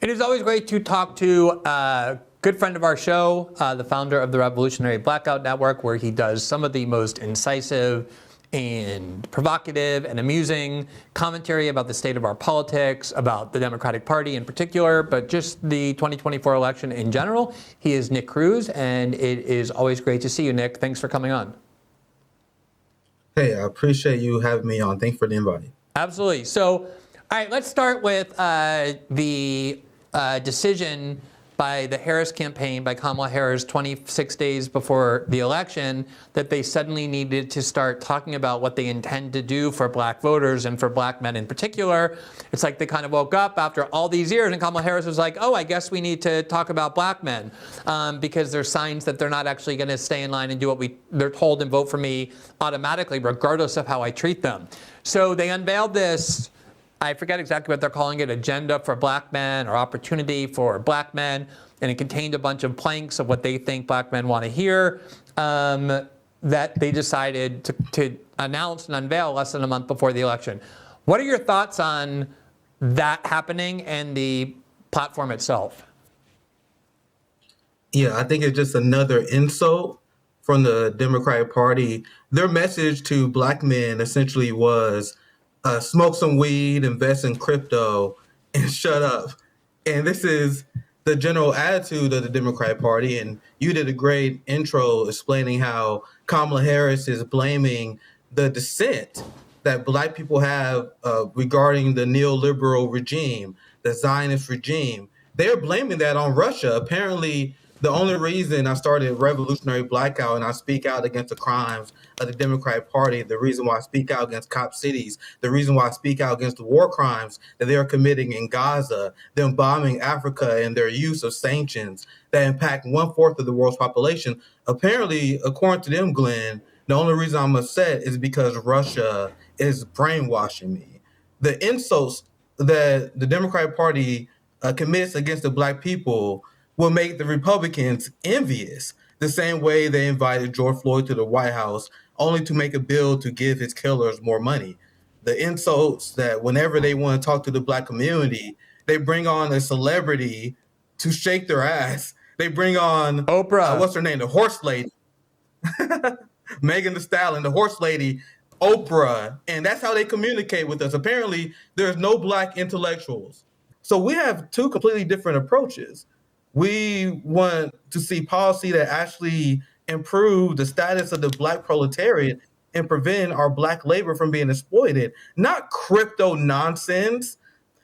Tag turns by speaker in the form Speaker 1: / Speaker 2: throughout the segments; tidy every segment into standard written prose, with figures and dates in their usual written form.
Speaker 1: It is always great to talk to a good friend of our show, the founder of the Revolutionary Blackout Network, where he does some of the most incisive and provocative and amusing commentary about the state of our politics, about the Democratic Party in particular, but just the 2024 election in general. He is Nick Cruse, and it is always great to see you, Nick. Thanks for coming on.
Speaker 2: Hey, I appreciate you having me on. Thanks for the invite.
Speaker 1: Absolutely. So, all right, let's start with the decision by the Harris campaign, by Kamala Harris, 26 days before the election, that they suddenly needed to start talking about what they intend to do for black voters and for black men in particular. It's like they kind of woke up after all these years, and Kamala Harris was like, oh, I guess we need to talk about black men because there's signs that they're not actually going to stay in line and do what they're told and vote for me automatically, regardless of how I treat them. So they unveiled this, I forget exactly what they're calling it, agenda for black men or opportunity for black men, and it contained a bunch of planks of what they think black men want to hear that they decided to announce and unveil less than a month before the election. What are your thoughts on that happening and the platform itself?
Speaker 2: Yeah, I think it's just another insult from the Democratic Party. Their message to black men essentially was, smoke some weed, invest in crypto, and shut up. And this is the general attitude of the Democratic Party. And you did a great intro explaining how Kamala Harris is blaming the dissent that black people have regarding the neoliberal regime, the Zionist regime. They're blaming that on Russia. Apparently, the only reason I started Revolutionary Blackout and I speak out against the crimes of the Democratic Party, the reason why I speak out against cop cities, the reason why I speak out against the war crimes that they are committing in Gaza, them bombing Africa and their use of sanctions that impact 1/4 of the world's population. Apparently, according to them, Glenn, the only reason I'm upset is because Russia is brainwashing me. The insults that the Democratic Party commits against the black people will make the Republicans envious, the same way they invited George Floyd to the White House only to make a bill to give his killers more money. The insults that whenever they want to talk to the black community, they bring on a celebrity to shake their ass. They bring on
Speaker 1: Oprah.
Speaker 2: What's her name? The horse lady. Megan Thee Stallion, the horse lady, Oprah. And that's how they communicate with us. Apparently, there's no black intellectuals. So we have two completely different approaches. We want to see policy that actually improve the status of the black proletariat and prevent our black labor from being exploited. Not crypto nonsense,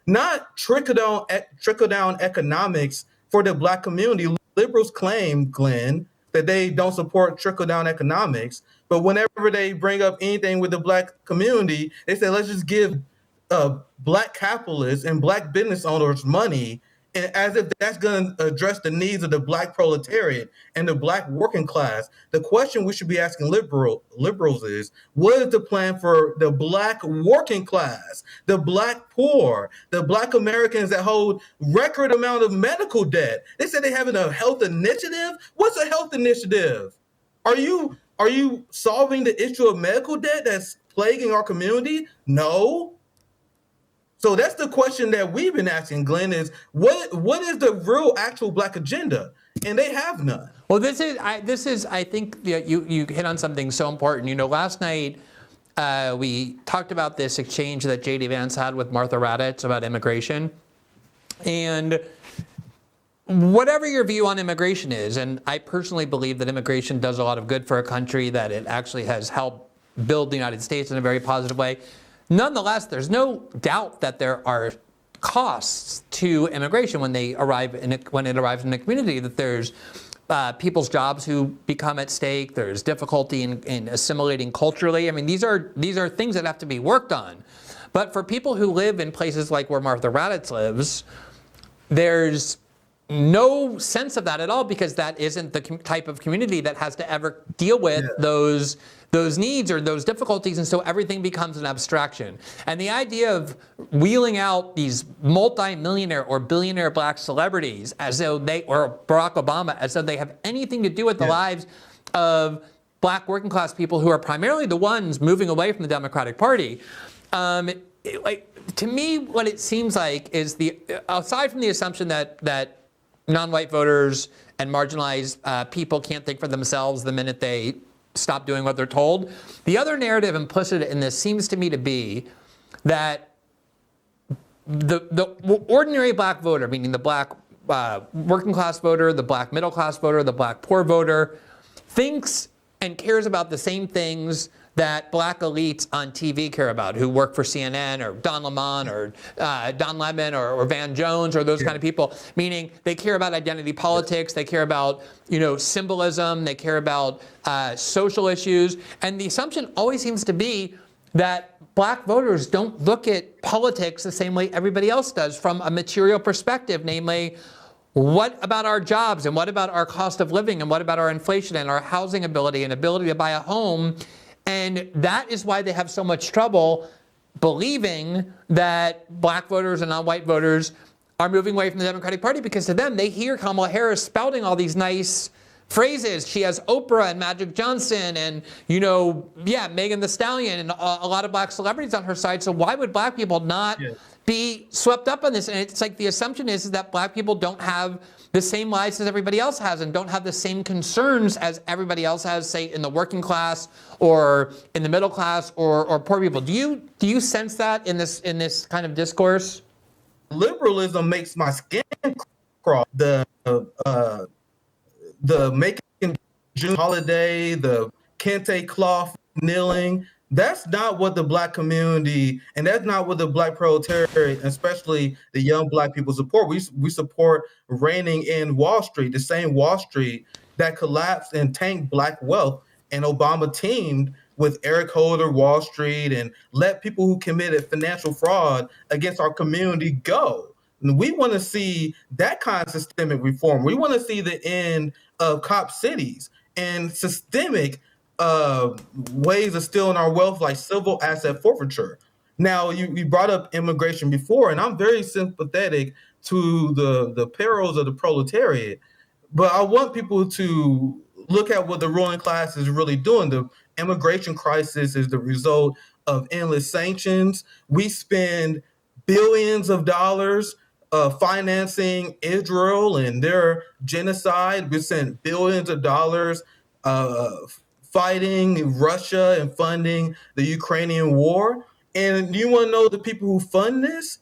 Speaker 2: not trickle-down economics for the black community. Liberals claim, Glenn, that they don't support trickle-down economics, but whenever they bring up anything with the black community, they say, let's just give black capitalists and black business owners money, and as if that's going to address the needs of the black proletariat and the black working class. The question we should be asking liberals is, what is the plan for the black working class, the black poor, the black Americans that hold record amount of medical debt? They said they having a health initiative. What's a health initiative? Are you solving the issue of medical debt that's plaguing our community? No. So that's the question that we've been asking, Glenn, is what is the real actual black agenda? And they have none.
Speaker 1: Well, this is I think you hit on something so important. You know, last night we talked about this exchange that J.D. Vance had with Martha Raddatz about immigration. And whatever your view on immigration is, and I personally believe that immigration does a lot of good for a country, that it actually has helped build the United States in a very positive way. Nonetheless, there's no doubt that there are costs to immigration when it arrives in a community, that there's people's jobs who become at stake. There's difficulty in assimilating culturally. I mean, these are things that have to be worked on. But for people who live in places like where Martha Raddatz lives, there's no sense of that at all, because that isn't the type of community that has to ever deal with those needs or those difficulties, and so everything becomes an abstraction. And the idea of wheeling out these multi-millionaire or billionaire black celebrities as though or Barack Obama, as though they have anything to do with the lives of black working class people who are primarily the ones moving away from the Democratic Party, to me, what it seems like is aside from the assumption that non-white voters and marginalized people can't think for themselves the minute they stop doing what they're told, the other narrative implicit in this seems to me to be that the ordinary black voter, meaning the black working class voter, the black middle class voter, the black poor voter, thinks and cares about the same things that black elites on TV care about, who work for CNN or Don Lemon or Don Lemon or Van Jones or those kind of people. Meaning they care about identity politics, they care about symbolism, they care about social issues, and the assumption always seems to be that black voters don't look at politics the same way everybody else does from a material perspective, namely, what about our jobs and what about our cost of living and what about our inflation and our housing ability and ability to buy a home? And that is why they have so much trouble believing that black voters and non-white voters are moving away from the Democratic Party, because to them, they hear Kamala Harris spouting all these nice phrases. She has Oprah and Magic Johnson and, Megan Thee Stallion and a lot of black celebrities on her side. So why would black people not be swept up on this? And it's like the assumption is that black people don't have the same lives as everybody else has and don't have the same concerns as everybody else has, say, in the working class or in the middle class or poor people. Do you sense that in this kind of discourse?
Speaker 2: Liberalism makes my skin crawl. The making June holiday, the kente cloth kneeling, that's not what the black community, and that's not what the black proletariat, especially the young black people, support. We support reining in Wall Street, the same Wall Street that collapsed and tanked black wealth, and Obama teamed with Eric Holder, Wall Street, and let people who committed financial fraud against our community go. And we want to see that kind of systemic reform. We want to see the end of cop cities and systemic ways of stealing our wealth, like civil asset forfeiture. Now, you brought up immigration before, and I'm very sympathetic to the perils of the proletariat, but I want people to look at what the ruling class is really doing. The immigration crisis is the result of endless sanctions. We spend billions of dollars financing Israel and their genocide. We sent billions of dollars fighting Russia and funding the Ukrainian war. And you want to know the people who fund this?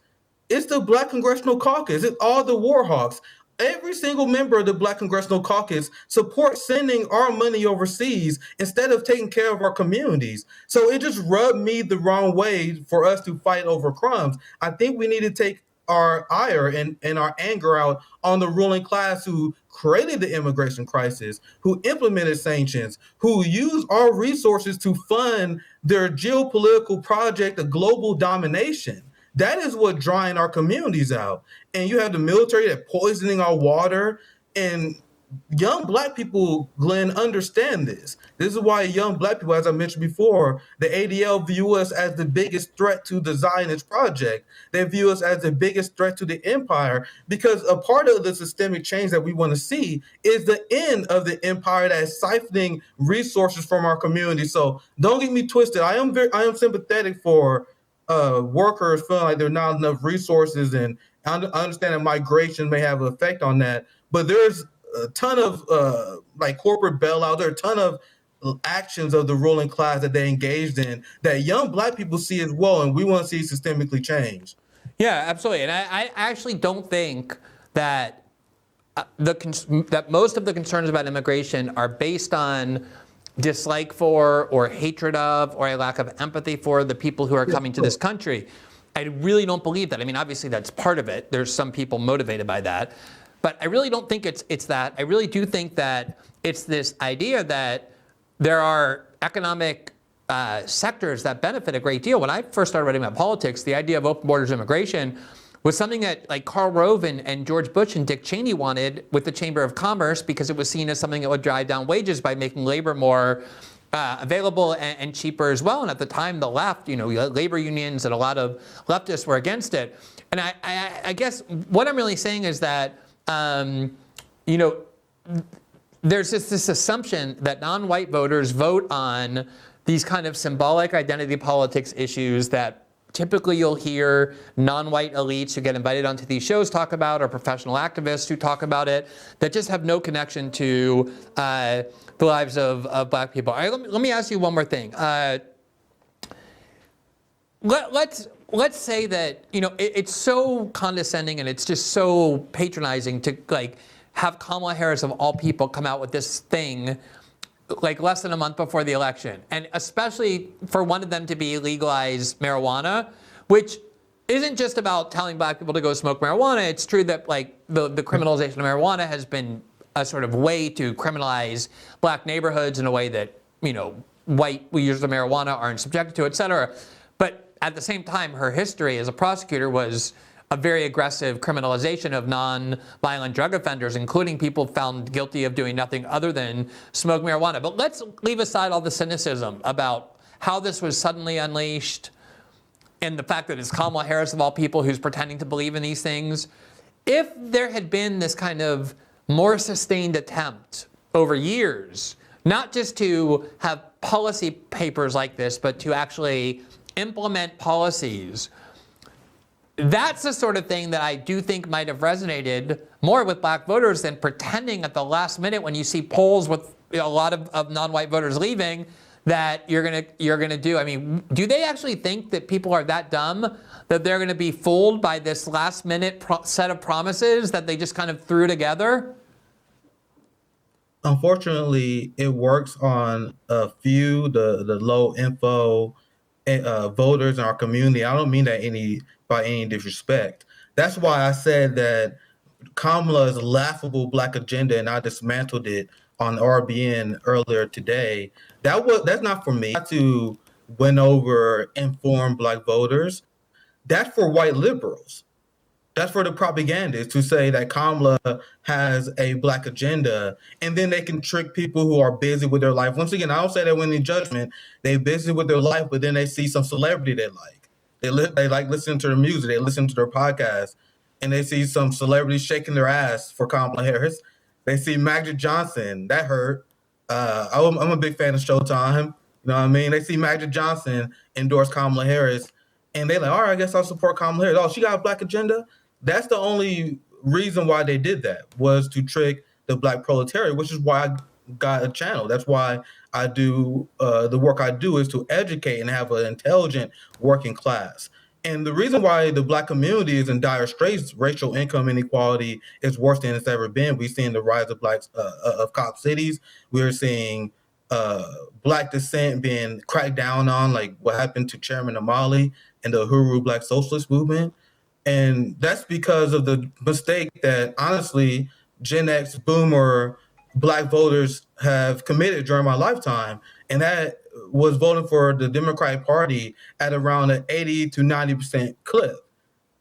Speaker 2: It's the Black Congressional Caucus. It's all the war hawks. Every single member of the Black Congressional Caucus supports sending our money overseas instead of taking care of our communities. So it just rubbed me the wrong way for us to fight over crumbs. I think we need to take our ire and our anger out on the ruling class who created the immigration crisis, who implemented sanctions, who used our resources to fund their geopolitical project of global domination. That is what drying our communities out. And you have the military that poisoning our water. And young black people, Glenn, understand this. This is why young black people, as I mentioned before, the ADL view us as the biggest threat to the Zionist project. They view us as the biggest threat to the empire, because a part of the systemic change that we want to see is the end of the empire that is siphoning resources from our community. So don't get me twisted. I am sympathetic for workers feeling like there are not enough resources, and I understand that migration may have an effect on that. But there's a ton of corporate bailout. There are a ton of actions of the ruling class that they engaged in that young black people see as well, and we want to see systemically changed.
Speaker 1: Yeah, absolutely. And I actually don't think that that most of the concerns about immigration are based on dislike for or hatred of or a lack of empathy for the people who are coming to this country. I really don't believe that. I mean, obviously that's part of it. There's some people motivated by that. But I really don't think it's that. I really do think that it's this idea that there are economic sectors that benefit a great deal. When I first started writing about politics, the idea of open borders immigration was something that like Karl Rove and George Bush and Dick Cheney wanted with the Chamber of Commerce, because it was seen as something that would drive down wages by making labor more available and cheaper as well. And at the time, the left, labor unions and a lot of leftists were against it. And I guess what I'm really saying is that there's this assumption that non-white voters vote on these kind of symbolic identity politics issues that typically you'll hear non-white elites who get invited onto these shows talk about, or professional activists who talk about it, that just have no connection to the lives of black people. All right, let me ask you one more thing. Let's say that, it's so condescending and it's just so patronizing to have Kamala Harris of all people come out with this thing less than a month before the election, and especially for one of them to be legalize marijuana, which isn't just about telling black people to go smoke marijuana. It's true that the criminalization of marijuana has been a sort of way to criminalize black neighborhoods in a way that white users of marijuana aren't subjected to, et cetera. But at the same time, her history as a prosecutor was a very aggressive criminalization of non-violent drug offenders, including people found guilty of doing nothing other than smoke marijuana. But let's leave aside all the cynicism about how this was suddenly unleashed and the fact that it's Kamala Harris of all people who's pretending to believe in these things. If there had been this kind of more sustained attempt over years, not just to have policy papers like this, but to actually implement policies, that's the sort of thing that I do think might have resonated more with black voters than pretending at the last minute when you see polls with a lot of non-white voters leaving that you're gonna do. I mean, do they actually think that people are that dumb that they're gonna be fooled by this last minute set of promises that they just kind of threw together?
Speaker 2: Unfortunately, it works on a few, the low info voters in our community. I don't mean that by any disrespect. That's why I said that Kamala's laughable black agenda, and I dismantled it on RBN earlier today. That's not for me to win over informed black voters. That's for white liberals. That's for the propagandists to say that Kamala has a black agenda, and then they can trick people who are busy with their life. Once again, I don't say that with any judgment. They're busy with their life, but then they see some celebrity they like. They like listening to their music. They listen to their podcast, and they see some celebrity shaking their ass for Kamala Harris. They see Magic Johnson. That hurt. I'm a big fan of Showtime. You know what I mean? They see Magic Johnson endorse Kamala Harris, and they're like, all right, I guess I'll support Kamala Harris. Oh, she got a black agenda? That's the only reason why they did that, was to trick the black proletariat, which is why I got a channel. That's why I do the work I do, is to educate and have an intelligent working class. And the reason why the black community is in dire straits, racial income inequality is worse than it's ever been. We've seen the rise of of cop cities. We're seeing black dissent being cracked down on, like what happened to Chairman Amali and the Uhuru Black Socialist Movement. And that's because of the mistake that, honestly, Gen X boomer black voters have committed during my lifetime. And that was voting for the Democratic Party at around an 80 to 90% clip.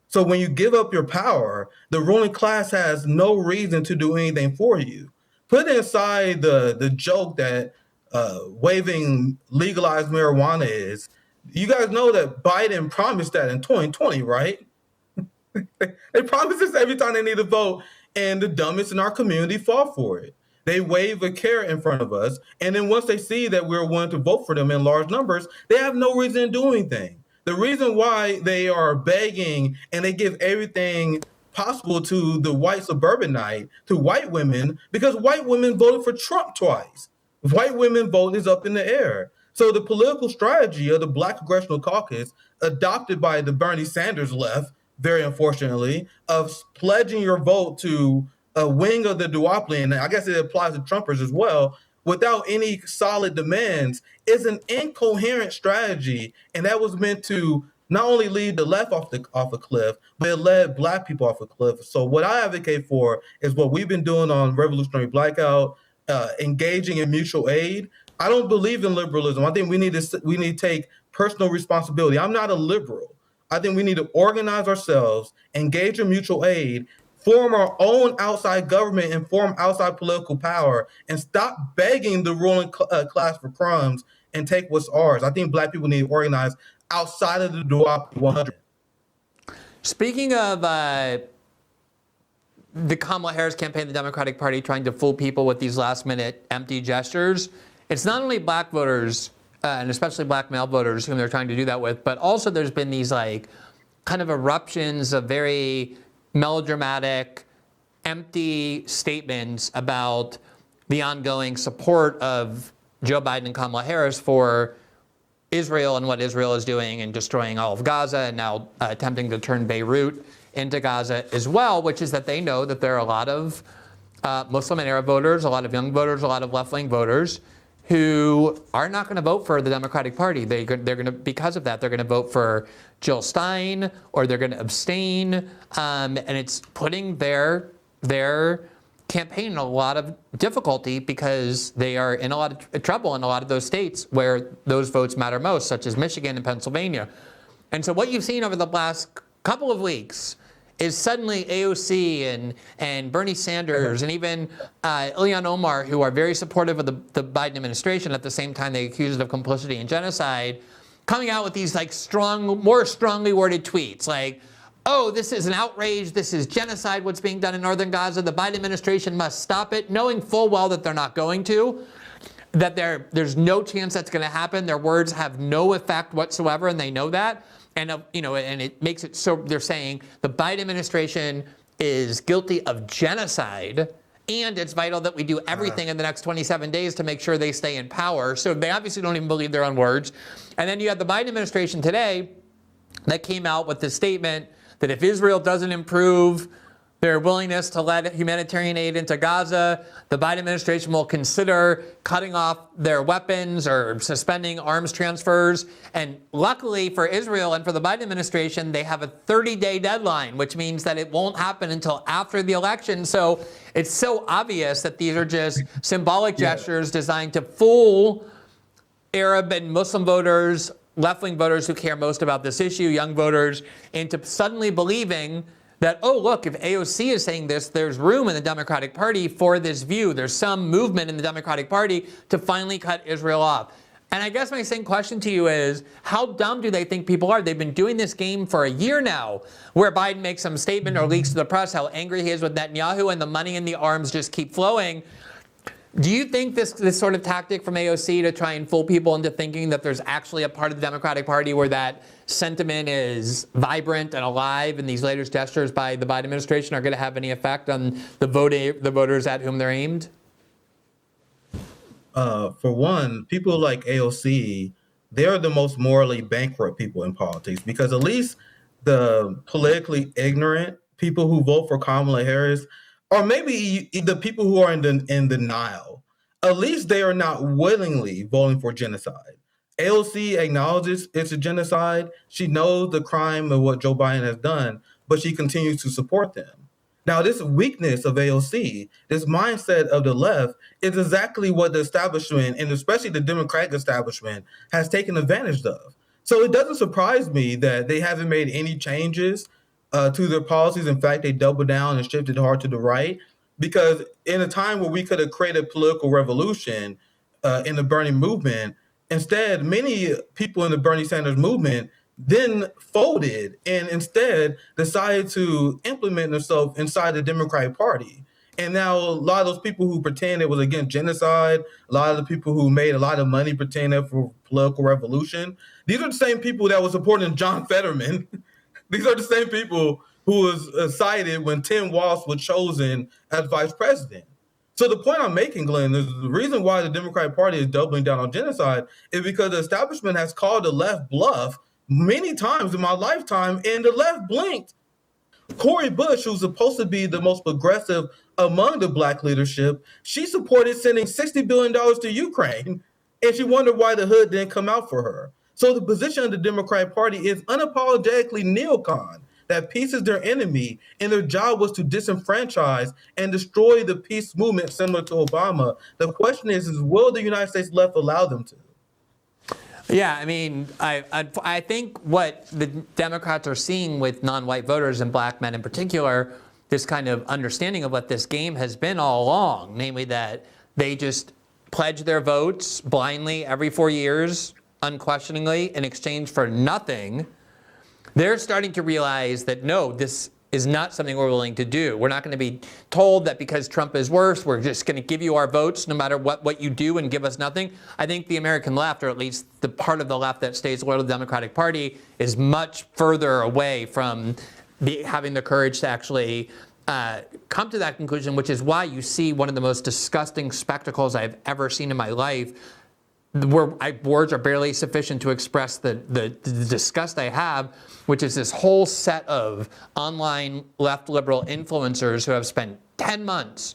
Speaker 2: So when you give up your power, the ruling class has no reason to do anything for you. Put aside the joke that waiving legalized marijuana is. You guys know that Biden promised that in 2020, right? They promise this every time they need a vote, and the dumbest in our community fall for it. They wave a carrot in front of us, and then once they see that we're willing to vote for them in large numbers, they have no reason to do anything. The reason why they are begging and they give everything possible to the white suburbanite, to white women, because white women voted for Trump twice. White women vote is up in the air. So the political strategy of the Black Congressional Caucus, adopted by the Bernie Sanders left, very unfortunately, of pledging your vote to a wing of the duopoly, and I guess it applies to Trumpers as well, without any solid demands, is an incoherent strategy. And that was meant to not only lead the left off a cliff, but it led black people off a cliff. So what I advocate for is what we've been doing on Revolutionary Blackout, engaging in mutual aid. I don't believe in liberalism. I think we need to take personal responsibility. I'm not a liberal. I think we need to organize ourselves, engage in mutual aid, form our own outside government and form outside political power, and stop begging the ruling class for crumbs and take what's ours. I think black people need to organize outside of the duopoly 100.
Speaker 1: Speaking of the Kamala Harris campaign, the Democratic Party trying to fool people with these last-minute empty gestures, it's not only black voters and especially black male voters whom they're trying to do that with. But also there's been these like kind of eruptions of very melodramatic, empty statements about the ongoing support of Joe Biden and Kamala Harris for Israel and what Israel is doing and destroying all of Gaza and now attempting to turn Beirut into Gaza as well, which is that they know that there are a lot of Muslim and Arab voters, a lot of young voters, a lot of left-wing voters who are not going to vote for the Democratic Party. They're going to, because of that, they're going to vote for Jill Stein or they're going to abstain, and it's putting their campaign in a lot of difficulty because they are in a lot of trouble in a lot of those states where those votes matter most, such as Michigan and Pennsylvania. And so what you've seen over the last couple of weeks is suddenly AOC and Bernie Sanders and even Ilhan Omar, who are very supportive of the Biden administration, at the same time they accuse it of complicity and genocide, coming out with these like more strongly worded tweets like, oh, this is an outrage, this is genocide, what's being done in northern Gaza, the Biden administration must stop it, knowing full well that they're not going to, that there's no chance that's going to happen. Their words have no effect whatsoever, and they know that. And and it makes it so they're saying the Biden administration is guilty of genocide, and it's vital that we do everything in the next 27 days to make sure they stay in power. So they obviously don't even believe their own words. And then you have the Biden administration today that came out with this statement that if Israel doesn't improve their willingness to let humanitarian aid into Gaza, the Biden administration will consider cutting off their weapons or suspending arms transfers. And luckily for Israel and for the Biden administration, they have a 30-day deadline, which means that it won't happen until after the election. So it's so obvious that these are just symbolic gestures designed to fool Arab and Muslim voters, left-wing voters who care most about this issue, young voters, into suddenly believing that, oh, look, if AOC is saying this, there's room in the Democratic Party for this view. There's some movement in the Democratic Party to finally cut Israel off. And I guess my same question to you is, how dumb do they think people are? They've been doing this game for a year now, where Biden makes some statement or leaks to the press how angry he is with Netanyahu and the money and the arms just keep flowing. Do you think this sort of tactic from AOC to try and fool people into thinking that there's actually a part of the Democratic Party where that sentiment is vibrant and alive, and these latest gestures by the Biden administration are going to have any effect on the voters at whom they're aimed?
Speaker 2: For one, people like AOC, they're the most morally bankrupt people in politics, because at least the politically ignorant people who vote for Kamala Harris, or maybe the people who are in denial, at least they are not willingly voting for genocide. AOC acknowledges it's a genocide. She knows the crime of what Joe Biden has done, but she continues to support them. Now, this weakness of AOC, this mindset of the left, is exactly what the establishment, and especially the Democratic establishment, has taken advantage of. So it doesn't surprise me that they haven't made any changes to their policies. In fact, they doubled down and shifted hard to the right, because in a time where we could have created political revolution in the Bernie movement, instead, many people in the Bernie Sanders movement then folded and instead decided to implement themselves inside the Democratic Party. And now a lot of those people who pretend it was against genocide, a lot of the people who made a lot of money pretending for political revolution, these are the same people that were supporting John Fetterman. These are the same people who was cited when Tim Walz was chosen as vice president. So the point I'm making, Glenn, is the reason why the Democratic Party is doubling down on genocide is because the establishment has called the left bluff many times in my lifetime, and the left blinked. Cori Bush, who's supposed to be the most progressive among the black leadership, she supported sending $60 billion to Ukraine, and she wondered why the hood didn't come out for her. So the position of the Democratic Party is unapologetically neocon, that peace is their enemy, and their job was to disenfranchise and destroy the peace movement similar to Obama. The question is will the United States left allow them to?
Speaker 1: Yeah, I mean, I think what the Democrats are seeing with non-white voters and black men in particular, this kind of understanding of what this game has been all along, namely that they just pledge their votes blindly every 4 years, unquestioningly, in exchange for nothing. They're starting to realize that no, this is not something we're willing to do. We're not going to be told that because Trump is worse, we're just going to give you our votes no matter what you do and give us nothing. I think the American left, or at least the part of the left that stays loyal to the Democratic Party, is much further away from having the courage to actually come to that conclusion, which is why you see one of the most disgusting spectacles I've ever seen in my life. Words are barely sufficient to express the disgust I have, which is this whole set of online left liberal influencers who have spent 10 months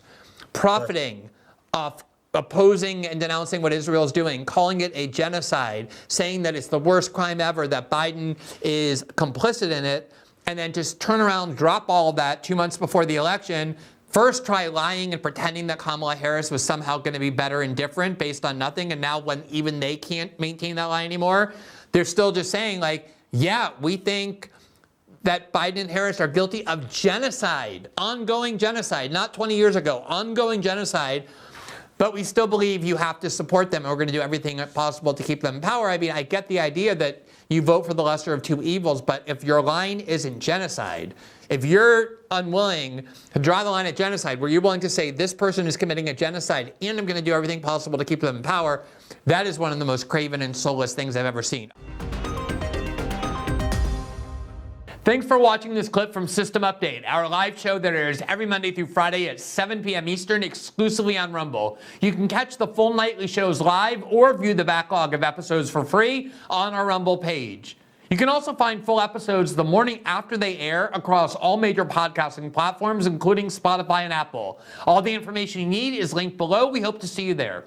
Speaker 1: profiting off opposing and denouncing what Israel is doing, calling it a genocide, saying that it's the worst crime ever, that Biden is complicit in it, and then just turn around, drop all of that 2 months before the election. First, try lying and pretending that Kamala Harris was somehow going to be better and different based on nothing. And now when even they can't maintain that lie anymore, they're still just saying like, yeah, we think that Biden and Harris are guilty of genocide, ongoing genocide, not 20 years ago, ongoing genocide. But we still believe you have to support them, and we're going to do everything possible to keep them in power. I mean, I get the idea that you vote for the lesser of two evils, but if your line isn't genocide, if you're unwilling to draw the line at genocide, where you're willing to say this person is committing a genocide and I'm going to do everything possible to keep them in power, that is one of the most craven and soulless things I've ever seen. Thanks for watching this clip from System Update, our live show that airs every Monday through Friday at 7 p.m. Eastern, exclusively on Rumble. You can catch the full nightly shows live or view the backlog of episodes for free on our Rumble page. You can also find full episodes the morning after they air across all major podcasting platforms, including Spotify and Apple. All the information you need is linked below. We hope to see you there.